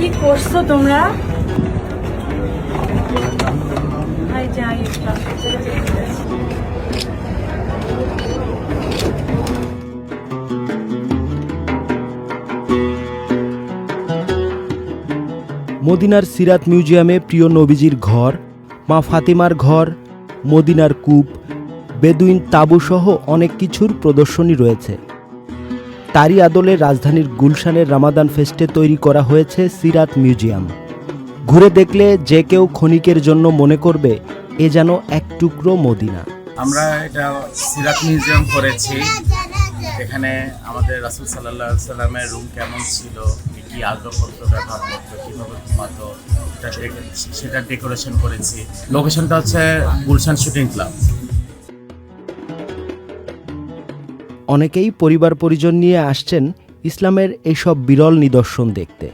কি করছো তোমরা? ভাই যাই মদিনার সিরাত মিউজিয়ামে প্রিয় নবীজির ঘর, মা ফাতিমার ঘর, মদিনার কূপ, বেদুইন তাঁবুসহ অনেক কিছুর প্রদর্শনী রয়েছে। তারই আদলে রাজধানীর গুলশানের রামাদান ফেস্টে তৈরি করা হয়েছে সিরাত মিউজিয়াম। ঘুরে দেখলে যে কেউ ক্ষণিকের জন্য মনে করবে এ যেন এক টুকরো মদিনা। আমরা এটা সিরাত মিউজিয়াম করেছি। এখানে আমাদের রাসূল সাল্লাল্লাহু আলাইহি সাল্লামের রুম কেমন ছিল, কি আসবাবপত্র ব্যবহার করতো, কীভাবে ঘুমাতো, সেটা ডেকোরেশন করেছি। লোকেশনটা হচ্ছে গুলশান শুটিং ক্লাব। অনেকেই পরিবার পরিজন নিয়ে আসছেন ইসলামের এইসব বিরল নিদর্শন দেখতে।